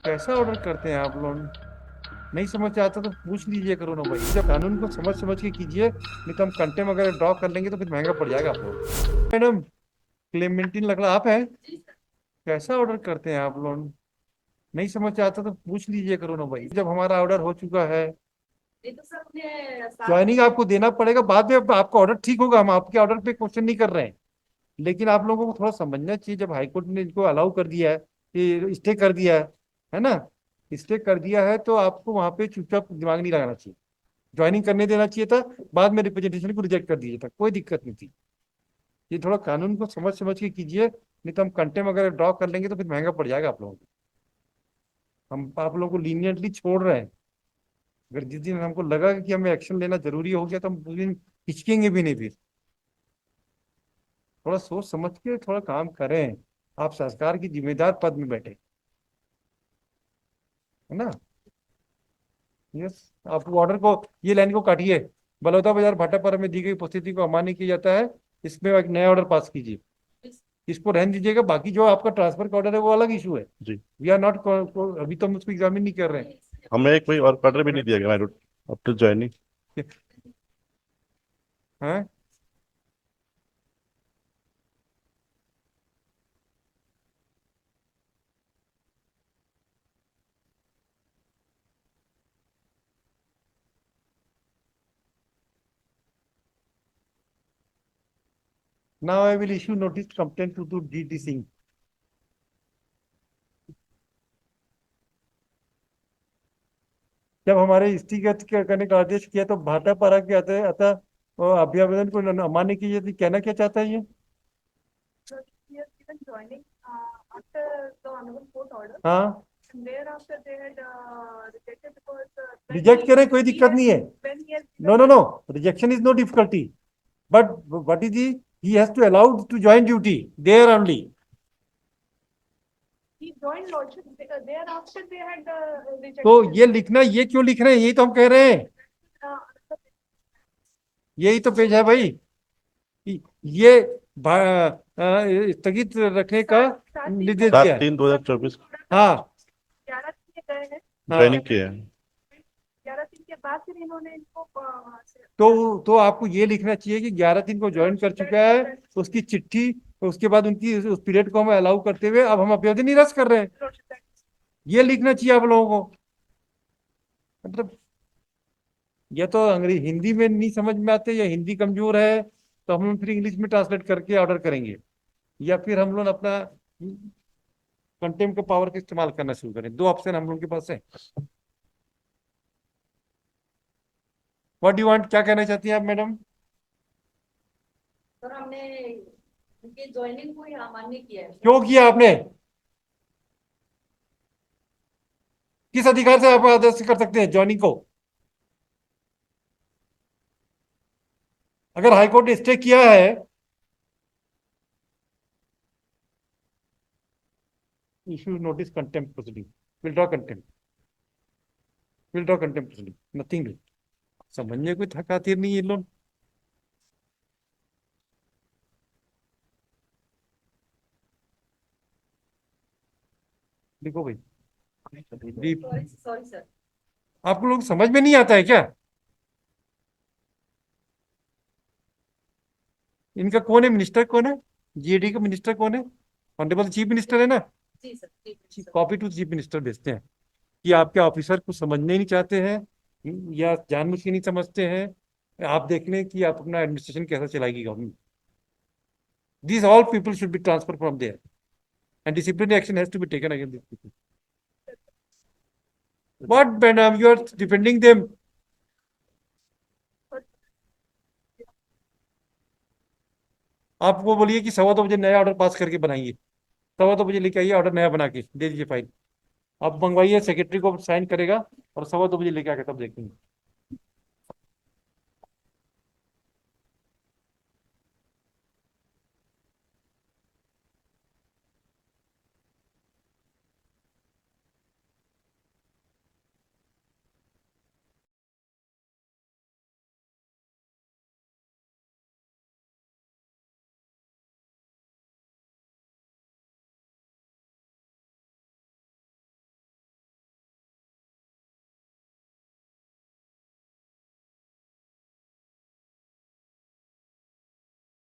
कैसा ऑर्डर करते हैं आप लोग? नहीं समझ आता तो पूछ लीजिए करो ना भाई, जब कानून को समझ समझ के कीजिए, नहीं तो हम कंटेम अगर ड्रॉ कर लेंगे तो फिर महंगा पड़ जाएगा आप लोग। मैडम, क्लेमेंटीन लकड़ा आप हैं? कैसा ऑर्डर करते हैं आप लोग? नहीं समझ आता तो पूछ लीजिए करो ना भाई, जब हमारा ऑर्डर हो चुका है। ये तो सर ने ज्वाइनिंग आपको देना पड़ेगा बाद में, आपका ऑर्डर ठीक होगा, हम आपके ऑर्डर पे क्वेश्चन नहीं कर रहे हैं। लेकिन आप लोगों को थोड़ा समझना चाहिए, जब हाईकोर्ट ने इनको अलाउ कर दिया है, कि स्टे कर दिया है ना, स्टे कर दिया है, तो आपको वहां पे चुपचाप दिमाग नहीं लगाना चाहिए, ज्वाइनिंग करने देना चाहिए था, बाद में रिप्रेजेंटेशन को रिजेक्ट कर दीजिए था, कोई दिक्कत नहीं थी। ये थोड़ा कानून को समझ समझ के कीजिए, नहीं तो हम कंटेम अगर ड्रॉ कर लेंगे तो फिर महंगा पड़ जाएगा आप लोगों को। हम आप लोगों को लीनियंटली छोड़ रहे हैं। अगर जिस दिन हमको लगा कि हमें एक्शन लेना जरूरी हो गया तो हम उस दिन हिचकेंगे भी नहीं फिर। थोड़ा सोच समझ के थोड़ा काम करें। आप सरकार की जिम्मेदार पद में बैठे, है ना। यस। आप ऑर्डर को, ये लाइन को काटिए। बलौदा बाजार भाटापारा में दी गई उपस्थिति को अमान्य किया जाता है, इसमें एक नया ऑर्डर पास कीजिए। इसको रहने दीजिएगा, बाकी जो आपका ट्रांसफर का ऑर्डर है वो अलग इशू है। जी। वी आर नॉट, अभी तो हम उसको एग्जामिन नहीं कर रहे हमें कोई और ऑर्डर भी नहीं दिया गया आफ्टर ज्वाइनिंग। हैं। Now I will issue notice complaint to DT Singh. जब हमारे स्थिगत करने का आदेश किया तो भाटापारा के अतः अतः अभ्यावेदन को अमान्य कीजिए, तो कहना क्या चाहता है ये? So he has given joining after the honorable court order. हाँ, And thereafter they had rejected because when reject करें, कोई he दिक्कत has नहीं है। when he has no no given no, rejection is no difficulty, but what is he has to allowed to join duty there only. he joined lordship thereafter they had तो rejected. ये लिखना, ये क्यों लिख रहे हैं, यही तो हम कह रहे हैं। Uh, यही तो पेज है भाई। ये स्थगित रखने का निर्देश सात दिया है। तीन 2024 हाँ 11 दिन के गए हैं। हाँ। ज्वाइनिंग किया है। 11 दिन के बाद फिर इन्होंने इनको वहाँ से तो आपको ये लिखना चाहिए कि 11 दिन को ज्वाइन कर चुका है, उसकी चिट्ठी, उसके बाद उनकी उस पीरियड को हम अलाउ करते हुए अब हम अभ्यर्थी निरस्त कर रहे हैं, ये लिखना चाहिए आप लोगों को। मतलब या तो अंग्रेजी हिंदी में नहीं समझ में आते, या हिंदी कमजोर है, तो हम फिर इंग्लिश में ट्रांसलेट करके ऑर्डर करेंगे, या फिर हम लोग अपना कंटेम्प के पावर का इस्तेमाल करना शुरू करें। दो ऑप्शन हम लोग के पास है। व्हाट डू वांट, क्या कहना चाहती हैं आप मैडम? सर हमने उनकी ज्वाइनिंग को ही अमान्य किया है। क्यों किया आपने? किस अधिकार से आप आदेश कर सकते हैं ज्वाइनिंग को? अगर हाईकोर्ट ने स्टे किया है, issue notice contempt proceeding, will draw contempt proceeding, nothing. समझने कोई थकातीर नहीं है इन लोग। देखो भाई, सॉरी सॉरी सर। आप लोग समझ में नहीं आता है क्या? इनका कौन है, मिनिस्टर कौन है? GAD का मिनिस्टर कौन है? ऑनरेबल चीफ मिनिस्टर है ना। जी सर ठीक है सर। कॉपी टू चीफ मिनिस्टर भेजते हैं कि आपके ऑफिसर कुछ समझने ही नहीं चाहते हैं, या जानबूझ के नहीं समझते हैं। आप देख लें कि आप अपना एडमिनिस्ट्रेशन कैसा चलाएगी government. These all people should be transferred from there, and disciplinary action has to be taken against these people. What, madam, you are defending them? आप वो बोलिए कि 2:15 नया ऑर्डर पास करके बनाइए, 2:15 लेके आइए, ऑर्डर नया बना के दे दीजिए फाइल। आप मंगवाइए, सेक्रेटरी को साइन करेगा, और 2:15 लेके आके तब देखेंगे।